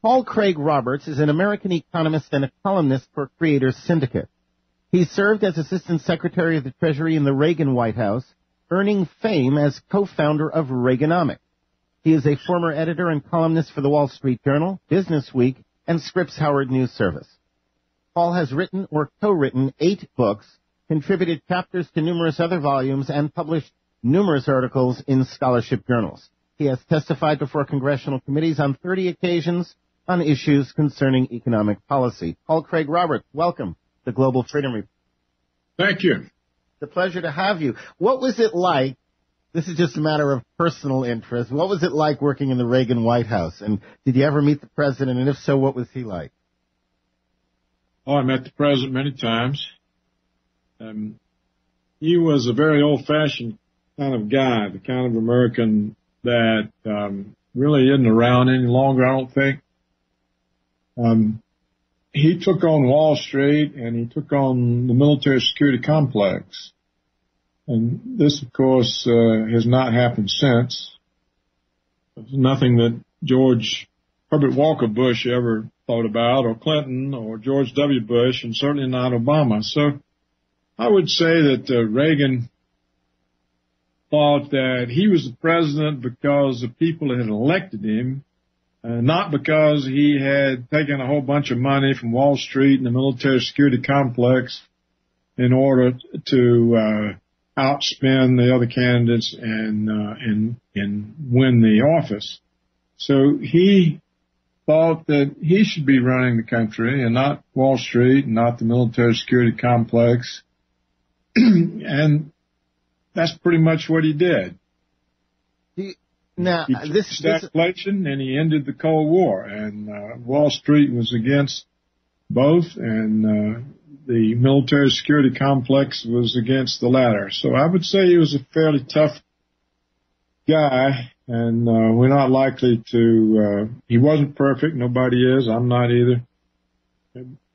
Paul Craig Roberts is an American economist and a columnist for Creators Syndicate. He served as Assistant Secretary of the Treasury in the Reagan White House, earning fame as co-founder of Reaganomics. He is a former editor and columnist for the Wall Street Journal, Business Week, and Scripps Howard News Service. Paul has written or co-written 8 books, contributed chapters to numerous other volumes, and published numerous articles in scholarship journals. He has testified before congressional committees on 30 occasions on issues concerning economic policy. Paul Craig Roberts, welcome to Global Freedom Report. Thank you. It's a pleasure to have you. What was it like? This is just a matter of personal interest. What was it like working in the Reagan White House? And did you ever meet the president? And if so, what was he like? Oh, I met the president many times. He was a very old-fashioned kind of guy, the kind of American that really isn't around any longer, I don't think. He took on Wall Street and he took on the military security complex. And this, of course, has not happened since. It's nothing that George Herbert Walker Bush ever thought about, or Clinton, or George W. Bush, and certainly not Obama. So I would say that Reagan thought that he was the president because the people had elected him, not because he had taken a whole bunch of money from Wall Street and the military security complex in order to outspend the other candidates and win the office. So he thought that he should be running the country and not Wall Street and not the military security complex. And that's pretty much what he did. Now, he stagflation and he ended the Cold War, and Wall Street was against both, and the military security complex was against the latter. So I would say he was a fairly tough guy, and we're not likely to, he wasn't perfect, nobody is, I'm not either,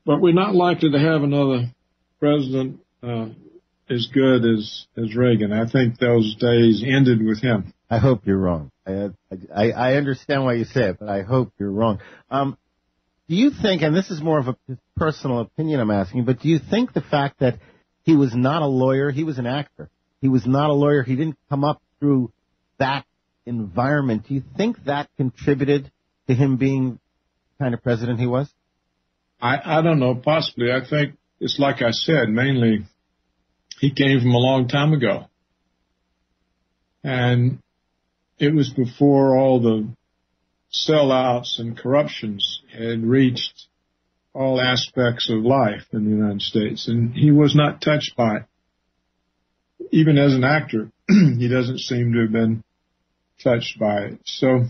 but we're not likely to have another president as good as Reagan. I think those days ended with him. I hope you're wrong. I understand why you say it, but I hope you're wrong. Do you think, and this is more of a personal opinion I'm asking, but do you think the fact that he was not a lawyer, he was an actor, he was not a lawyer, he didn't come up through that environment, do you think that contributed to him being the kind of president he was? I don't know, possibly. I think it's like I said, mainly he came from a long time ago. And it was before all the sellouts and corruptions had reached all aspects of life in the United States. And he was not touched by it. Even as an actor, he doesn't seem to have been touched by it. So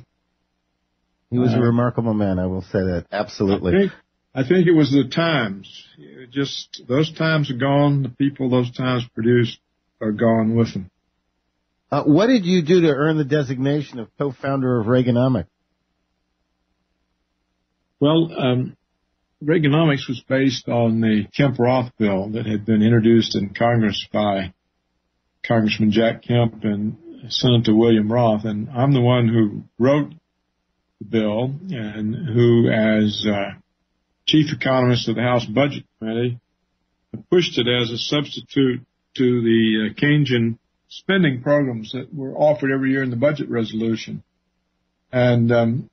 he was a remarkable man, I will say that. Absolutely. I think it was the times. Just those times are gone. The people those times produced are gone with them. What did you do to earn the designation of co-founder of Reaganomics? Well, Reaganomics was based on the Kemp-Roth bill that had been introduced in Congress by Congressman Jack Kemp and Senator William Roth. And I'm the one who wrote the bill and who, as chief economist of the House Budget Committee, pushed it as a substitute to the Keynesian spending programs that were offered every year in the budget resolution. And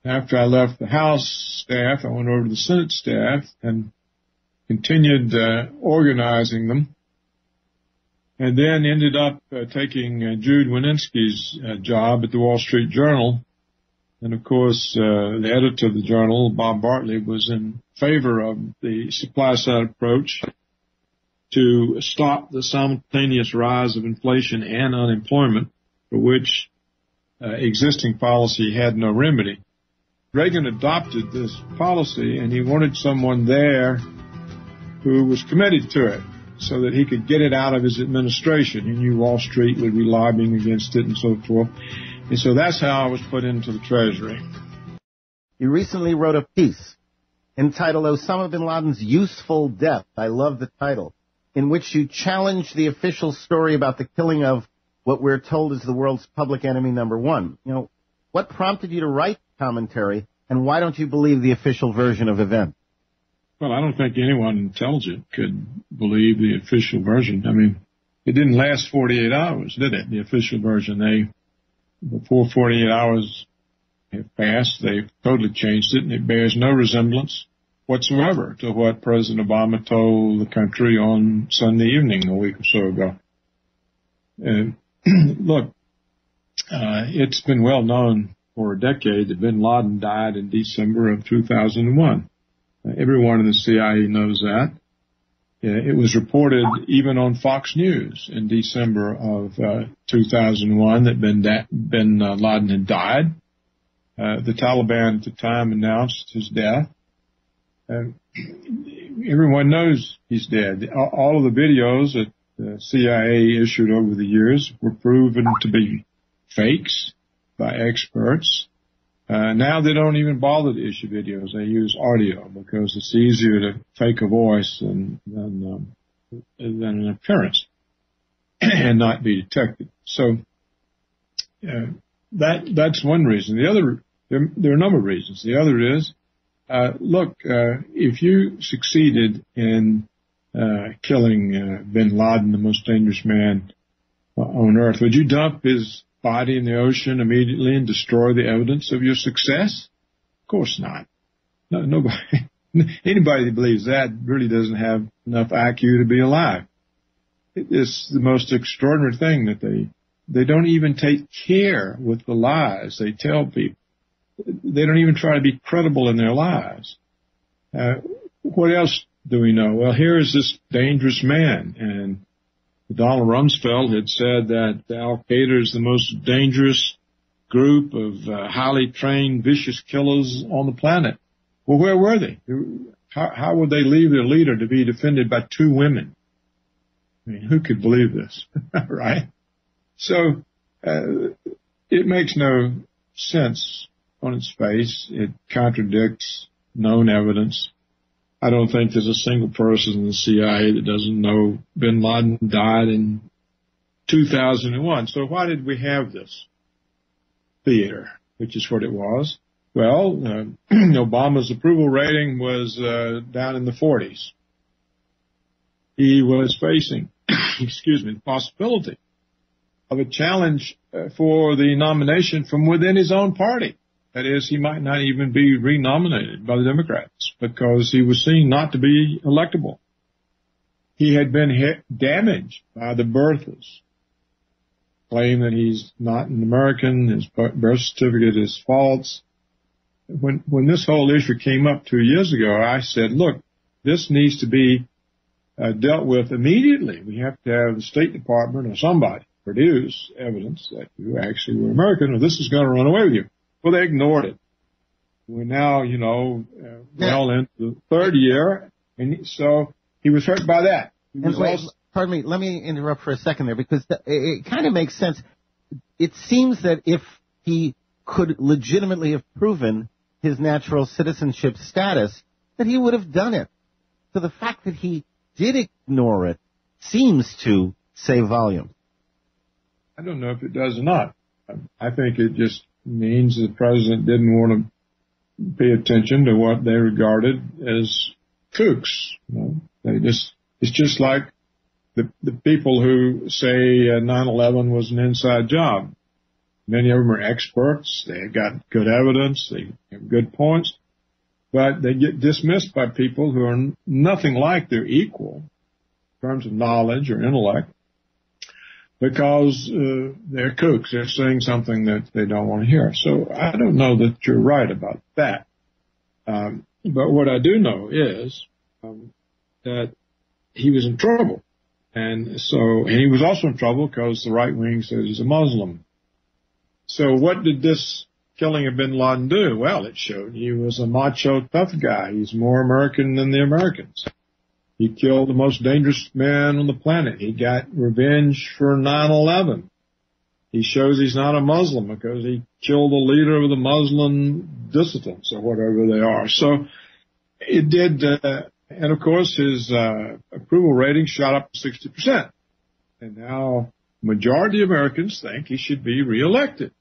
after I left the House staff, I went over to the Senate staff and continued organizing them, and then ended up taking Jude Wanniski's job at the Wall Street Journal. And, of course, the editor of the Journal, Bob Bartley, was in favor of the supply-side approach to stop the simultaneous rise of inflation and unemployment, for which existing policy had no remedy. Reagan adopted this policy, and he wanted someone there who was committed to it so that he could get it out of his administration. He knew Wall Street would be lobbying against it and so forth. And so that's how I was put into the Treasury. You recently wrote a piece entitled Osama bin Laden's Useful Death. I love the title, in which you challenge the official story about the killing of what we're told is the world's public enemy number one. You know, what prompted you to write commentary And why don't you believe the official version of events? Well, I don't think anyone intelligent could believe the official version. I mean, it didn't last 48 hours, did it? The official version. Before 48 hours have passed, they totally changed it, and it bears no resemblance whatsoever to what President Obama told the country on Sunday evening a week or so ago. Look, it's been well known for a decade that bin Laden died in December of 2001. Everyone in the CIA knows that. It was reported even on Fox News in December of 2001 that bin Laden had died. The Taliban at the time announced his death. Everyone knows he's dead. All of the videos that the CIA issued over the years were proven to be fakes by experts. Now they don't even bother to issue videos. They use audio because it's easier to fake a voice than an appearance and not be detected. So that's one reason. The other, there are a number of reasons. The other is, look, if you succeeded in killing bin Laden, the most dangerous man on earth, would you dump his body in the ocean immediately and destroy the evidence of your success? Of course not. Nobody, anybody that believes that really doesn't have enough IQ to be alive. It's the most extraordinary thing that they don't even take care with the lies they tell people. They don't even try to be credible in their lies. What else do we know? Well, here is this dangerous man, and Donald Rumsfeld had said that Al-Qaeda is the most dangerous group of highly trained, vicious killers on the planet. Well, where were they? How would they leave their leader to be defended by two women? I mean, who could believe this, right? So it makes no sense on its face. It contradicts known evidence. I don't think there's a single person in the CIA that doesn't know bin Laden died in 2001. So why did we have this theater, which is what it was? Well, Obama's approval rating was down in the 40s. He was facing, the possibility of a challenge for the nomination from within his own party. That is, he might not even be renominated by the Democrats because he was seen not to be electable. He had been damaged by the birthers, claim that he's not an American, his birth certificate is false. When this whole issue came up 2 years ago, I said, look, this needs to be dealt with immediately. We have to have the State Department or somebody produce evidence that you actually were American or this is going to run away with you. Well, they ignored it. We're now, well into the third year, and so he was hurt by that. Pardon me, let me interrupt for a second there, because it kind of makes sense. It seems that if he could legitimately have proven his natural citizenship status, that he would have done it. So the fact that he did ignore it seems to say volumes. I don't know if it does or not. I think it just means the president didn't want to pay attention to what they regarded as kooks. It's just like the people who say 9/11 was an inside job. Many of them are experts. They got good evidence. They have good points, but they get dismissed by people who are nothing like their equal in terms of knowledge or intellect, because they're kooks. They're saying something that they don't want to hear. So I don't know that you're right about that. But what I do know is that he was in trouble. And he was also in trouble because the right wing says he's a Muslim. So what did this killing of bin Laden do? Well, it showed he was a macho, tough guy. He's more American than the Americans. He killed the most dangerous man on the planet. He got revenge for 9/11. He shows he's not a Muslim because he killed the leader of the Muslim dissidents or whatever they are. So it did, and of course his approval rating shot up to 60%. And now majority of Americans think he should be reelected.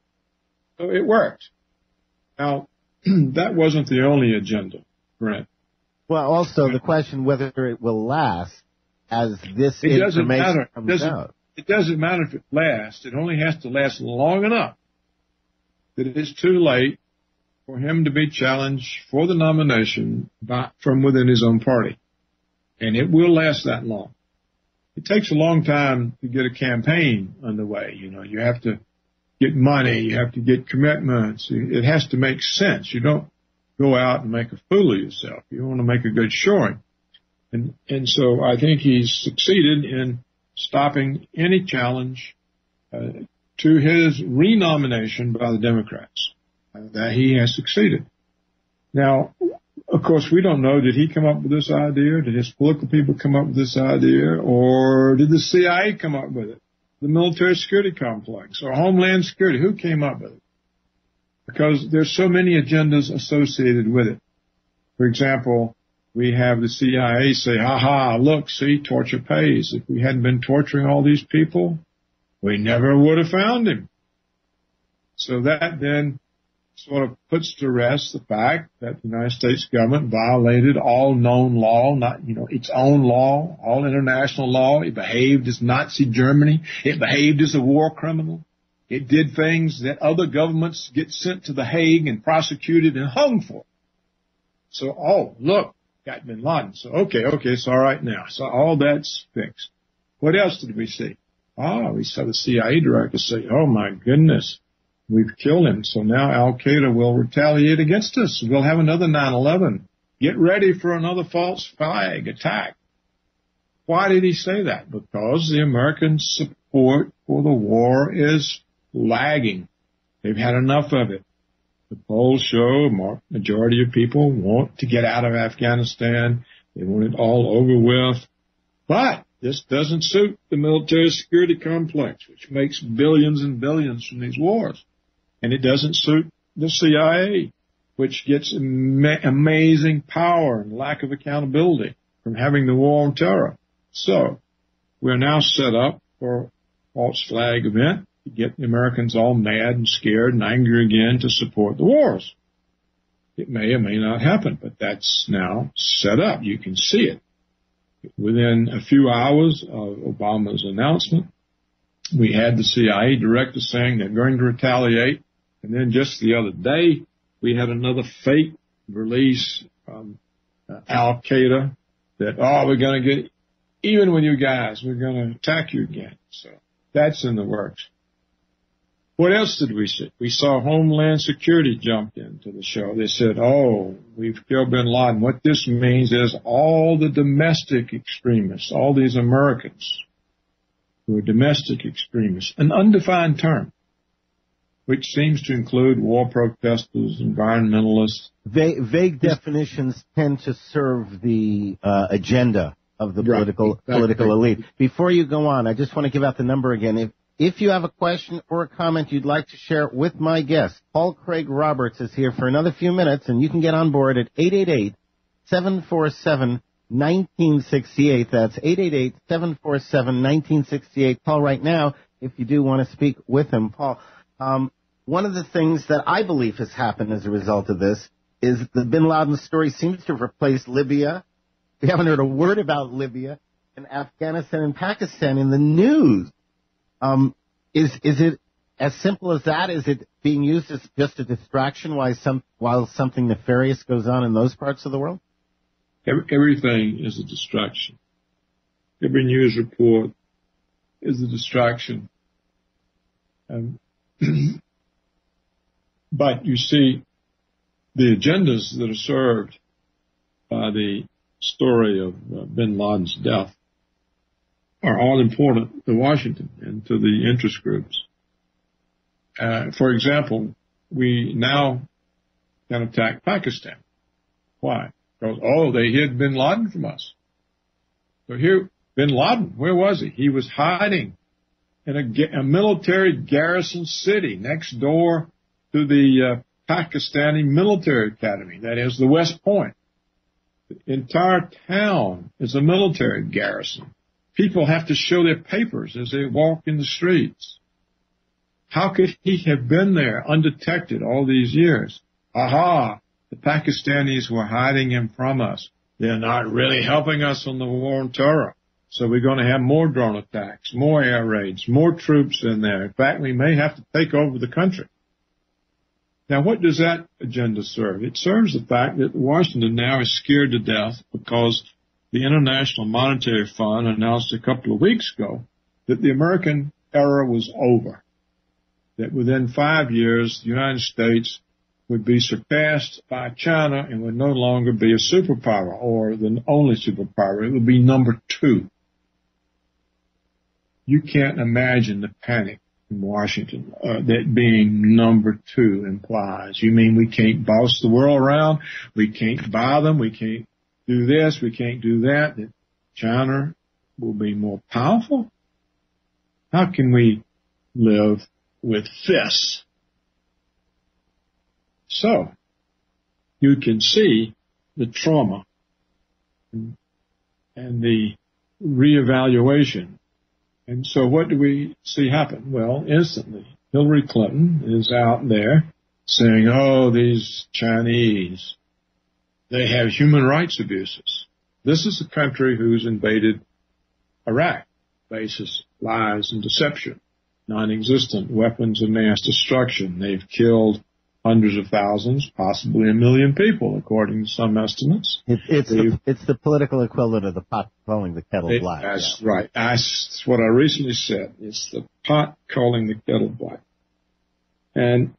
So it worked. Now, that wasn't the only agenda, Brent. Well, also the question whether it will last as this information comes out. It doesn't matter if it lasts. It only has to last long enough that it is too late for him to be challenged for the nomination from within his own party. And it will last that long. It takes a long time to get a campaign underway. You know, you have to get money. You have to get commitments. It has to make sense. You don't go out and make a fool of yourself. You want to make a good showing. And so I think he's succeeded in stopping any challenge to his renomination by the Democrats. That he has succeeded. Now, of course, we don't know, did he come up with this idea? Did his political people come up with this idea? Or did the CIA come up with it? The military security complex or Homeland Security? Who came up with it? Because there's so many agendas associated with it. For example, we have the CIA say, look, see, torture pays. If we hadn't been torturing all these people, we never would have found him. So that then sort of puts to rest the fact that the United States government violated all known law, not, its own law, all international law. It behaved as Nazi Germany. It behaved as a war criminal. It did things that other governments get sent to The Hague and prosecuted and hung for. So, look, got bin Laden. So, okay, it's all right now. So all that's fixed. What else did we see? We saw the CIA director say, oh my goodness, we've killed him. So now Al-Qaeda will retaliate against us. We'll have another 9/11. Get ready for another false flag attack. Why did he say that? Because the American support for the war is lagging. They've had enough of it. The polls show a majority of people want to get out of Afghanistan. They want it all over with. But this doesn't suit the military security complex, which makes billions and billions from these wars. And it doesn't suit the CIA, which gets amazing power and lack of accountability from having the war on terror. So we're now set up for a false flag event to get the Americans all mad and scared and angry again to support the wars. It may or may not happen, but that's now set up. You can see it. Within a few hours of Obama's announcement, we had the CIA director saying they're going to retaliate. And then just the other day, we had another fake release from Al-Qaeda that, we're going to get even with you guys. We're going to attack you again. So that's in the works. What else did we see? We saw Homeland Security jumped into the show. They said, we've killed bin Laden. What this means is all the domestic extremists, all these Americans who are domestic extremists, an undefined term, which seems to include war protesters, environmentalists. Vague definitions tend to serve the agenda of the political elite. Before you go on, I just want to give out the number again. If you have a question or a comment you'd like to share with my guest, Paul Craig Roberts is here for another few minutes, and you can get on board at 888-747-1968. That's 888-747-1968. Call right now if you do want to speak with him. Paul, one of the things that I believe has happened as a result of this is the bin Laden story seems to have replaced Libya. We haven't heard a word about Libya and Afghanistan and Pakistan in the news. Is it as simple as that? Is it being used as just a distraction while something nefarious goes on in those parts of the world? Everything is a distraction. Every news report is a distraction. But you see, the agendas that are served by the story of bin Laden's death are all important to Washington and to the interest groups. For example, we now can attack Pakistan. Why? Because, they hid bin Laden from us. So here, bin Laden, where was he? He was hiding in a military garrison city next door to the Pakistani military academy, that is the West Point. The entire town is a military garrison. People have to show their papers as they walk in the streets. How could he have been there undetected all these years? aha, the Pakistanis were hiding him from us. They're not really helping us on the war on terror. So we're going to have more drone attacks, more air raids, more troops in there. In fact, we may have to take over the country. Now, what does that agenda serve? It serves the fact that Washington now is scared to death because the International Monetary Fund announced a couple of weeks ago that the American era was over, that within 5 years, the United States would be surpassed by China and would no longer be a superpower or the only superpower. It would be number 2. You can't imagine the panic in Washington that being number 2 implies. You mean we can't boss the world around? We can't buy them? We can't do this? We can't do that? That China will be more powerful? How can we live with this? So, you can see the trauma and the reevaluation. And so what do we see happen? Well, instantly, Hillary Clinton is out there saying, oh, these Chinese, they have human rights abuses. This is a country who's invaded Iraq, bases lies and deception, non-existent weapons of mass destruction. They've killed hundreds of thousands, possibly 1 million people, according to some estimates. It's the political equivalent of the pot calling the kettle black. That's right. That's what I recently said. It's the pot calling the kettle black. And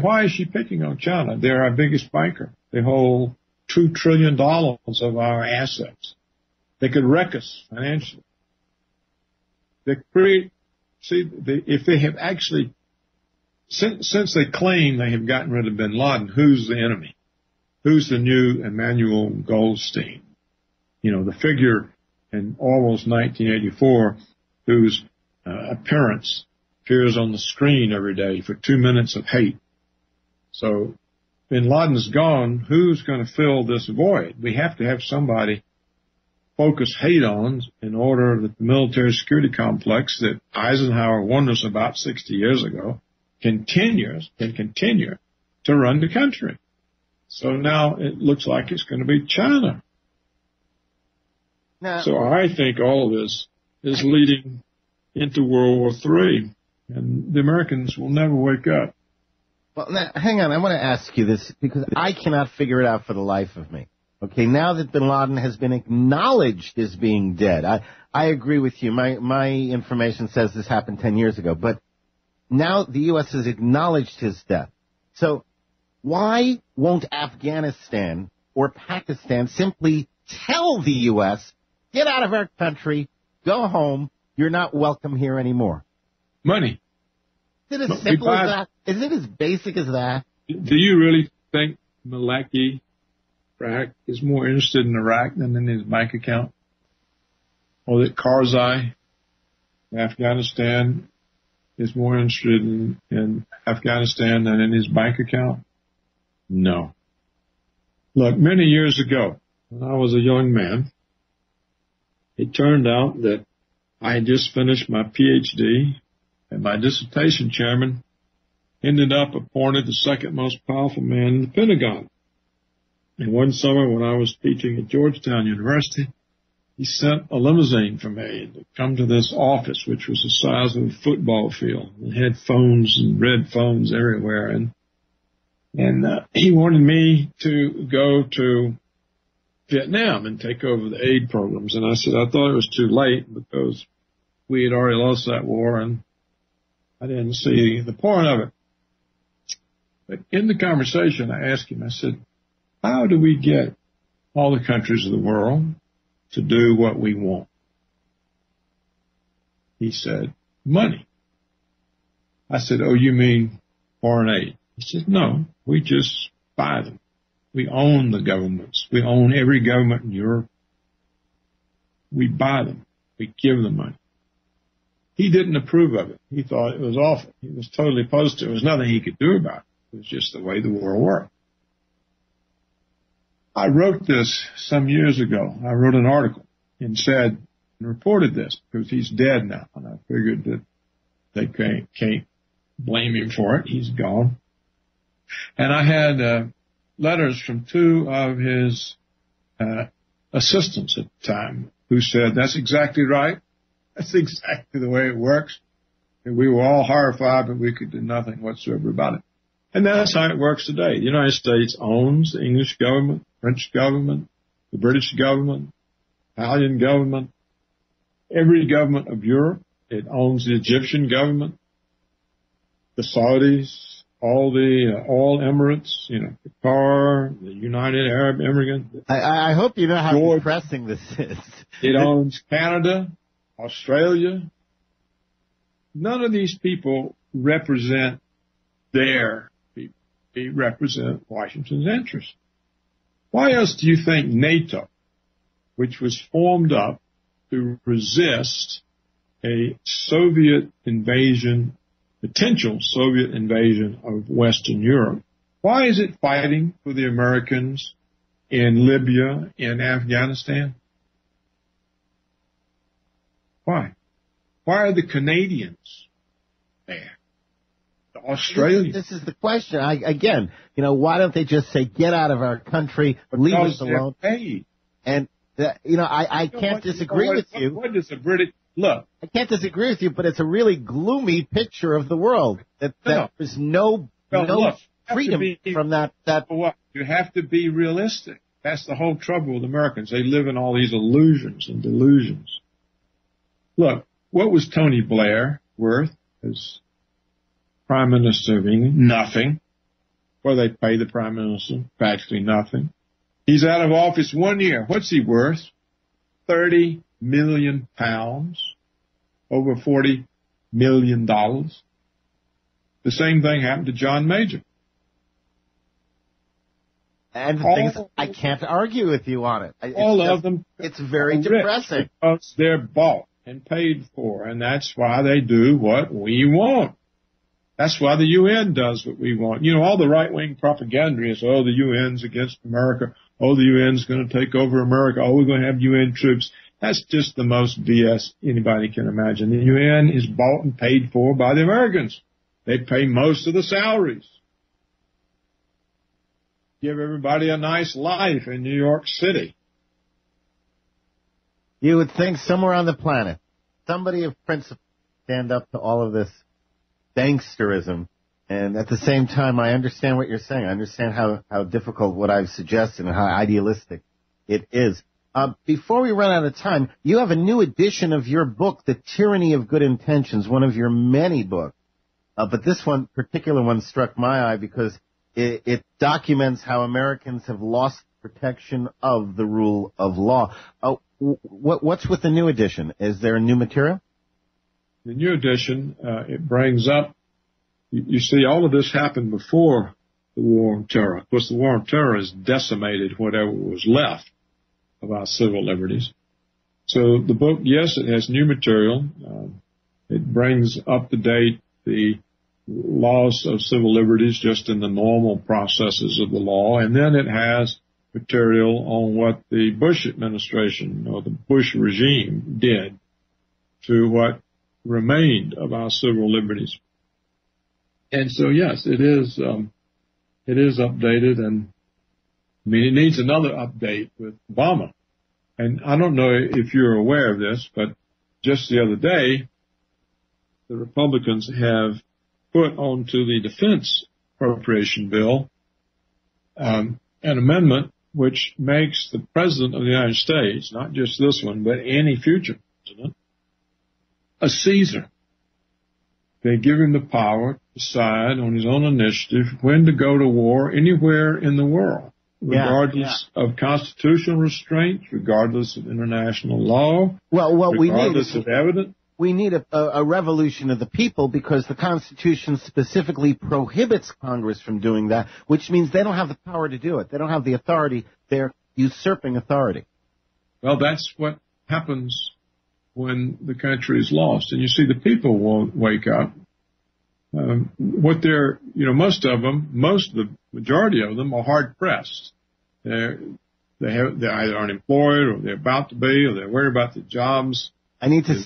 why is she picking on China? They're our biggest banker. They hold $2 trillion of our assets. They could wreck us financially. If they have actually, since they claim they have gotten rid of bin Laden, who's the enemy? Who's the new Emmanuel Goldstein? You know, the figure in Orwell's 1984 whose appearance appears on the screen every day for 2 minutes of hate. So bin Laden's gone. Who's going to fill this void? We have to have somebody focus hate on in order that the military security complex that Eisenhower warned us about 60 years ago can continue to run the country. So now it looks like it's going to be China. So I think all of this is leading into World War III, and the Americans will never wake up. Well, now, hang on. I want to ask you this because I cannot figure it out for the life of me. Okay, now that bin Laden has been acknowledged as being dead, I agree with you. My information says this happened 10 years ago, but now the U.S. has acknowledged his death. So why won't Afghanistan or Pakistan simply tell the U.S., get out of our country, go home, you're not welcome here anymore? Money. Is it as simple as that? Is it as basic as that? Do you really think Maliki is more interested in Iraq than in his bank account? Or that Karzai, Afghanistan, is more interested in Afghanistan than in his bank account? No. Look, many years ago, when I was a young man, it turned out that I had just finished my PhD, and my dissertation chairman ended up appointed the second most powerful man in the Pentagon. And one summer when I was teaching at Georgetown University, he sent a limousine for me to come to this office, which was the size of a football field. It had phones and red phones everywhere. And he wanted me to go to Vietnam and take over the aid programs. And I said I thought it was too late because we had already lost that war and I didn't see the point of it. But in the conversation, I asked him, I said, how do we get all the countries of the world to do what we want? He said, money. I said, oh, you mean foreign aid? He said, no, we just buy them. We own the governments. We own every government in Europe. We buy them. We give them money. He didn't approve of it. He thought it was awful. He was totally opposed to it. There was nothing he could do about it. It was just the way the world worked. I wrote this some years ago. I wrote an article and said, and reported this because he's dead now. And I figured that they can't blame him for it. He's gone. And I had letters from two of his assistants at the time who said, that's exactly right. That's exactly the way it works. And we were all horrified, but we could do nothing whatsoever about it. And that's how it works today. The United States owns the English government, French government, the British government, Italian government, every government of Europe. It owns the Egyptian government, the Saudis, all the oil emirates, Qatar, the United Arab Emirates. I hope you know how depressing this is. It owns Canada, Australia. None of these people represent their people. They represent Washington's interests. Why else do you think NATO, which was formed up to resist a Soviet invasion, potential Soviet invasion of Western Europe, why is it fighting for the Americans in Libya, in Afghanistan? Why? Why are the Canadians there? The Australians? This is the question. Again, why don't they just say, get out of our country, leave us alone? Paid. And, I can't disagree with you. What does the British, look. I can't disagree with you, but it's a really gloomy picture of the world. That there's no freedom from that. What? You have to be realistic. That's the whole trouble with Americans. They live in all these illusions and delusions. Look, what was Tony Blair worth as Prime Minister of England? Nothing. Well, they pay the Prime Minister practically nothing. He's out of office 1 year. What's he worth? £30 million, over $40 million. The same thing happened to John Major. And the things, I can't argue with you on it. Of them. It's very depressing. Because they're bought and paid for, and that's why they do what we want. That's why the UN does what we want. All the right-wing propaganda is, the UN's against America. The UN's going to take over America. We're going to have UN troops. That's just the most BS anybody can imagine. The UN is bought and paid for by the Americans. They pay most of the salaries. Give everybody a nice life in New York City. You would think somewhere on the planet, somebody of principle stand up to all of this gangsterism. And at the same time, I understand what you're saying. I understand how difficult what I've suggested and how idealistic it is. Before we run out of time, you have a new edition of your book, The Tyranny of Good Intentions, one of your many books. But this particular one struck my eye because it documents how Americans have lost protection of the rule of law. What's with the new edition? Is there new material? The new edition, it brings up, you see, all of this happened before the War on Terror. Of course, the War on Terror has decimated whatever was left of our civil liberties. So the book, yes, it has new material. It brings up to date the loss of civil liberties just in the normal processes of the law. And then it has material on what the Bush administration or the Bush regime did to what remained of our civil liberties. And so, yes, it is updated, and it needs another update with Obama. And I don't know if you're aware of this, but just the other day, the Republicans have put onto the defense appropriation bill an amendment which makes the President of the United States, not just this one, but any future president, a Caesar. They give him the power to decide on his own initiative when to go to war anywhere in the world, regardless of constitutional restraints, regardless of international law, regardless of evidence. We need a revolution of the people because the Constitution specifically prohibits Congress from doing that, which means they don't have the power to do it. They don't have the authority. They're usurping authority. Well, that's what happens when the country is lost. And you see, the people won't wake up. The majority of them are hard pressed. They're either unemployed or they're about to be, or they're worried about the jobs. I need to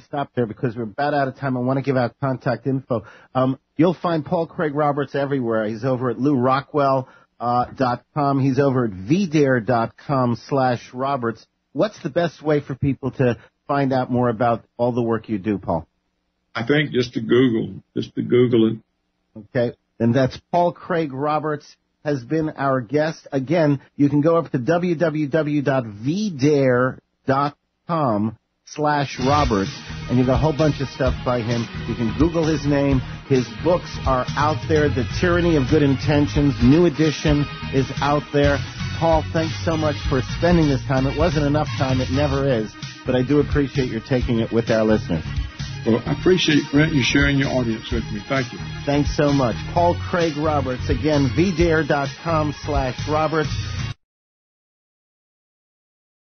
stop there because we're about out of time. I want to give out contact info. You'll find Paul Craig Roberts everywhere. He's over at LouRockwell.com. He's over at vdare.com/Roberts. What's the best way for people to find out more about all the work you do, Paul? I think just to Google it. Okay. And that's Paul Craig Roberts has been our guest. Again, you can go over to www.vdare.com/Roberts, and you got a whole bunch of stuff by him. You can Google his name. His books are out there. The Tyranny of Good Intentions, new edition, is out there. Paul, thanks so much for spending this time. It wasn't enough time. It never is. But I do appreciate your taking it with our listeners. Well, I appreciate, Brent, you sharing your audience with me. Thank you. Thanks so much. Paul Craig Roberts. Again, vdare.com/Roberts.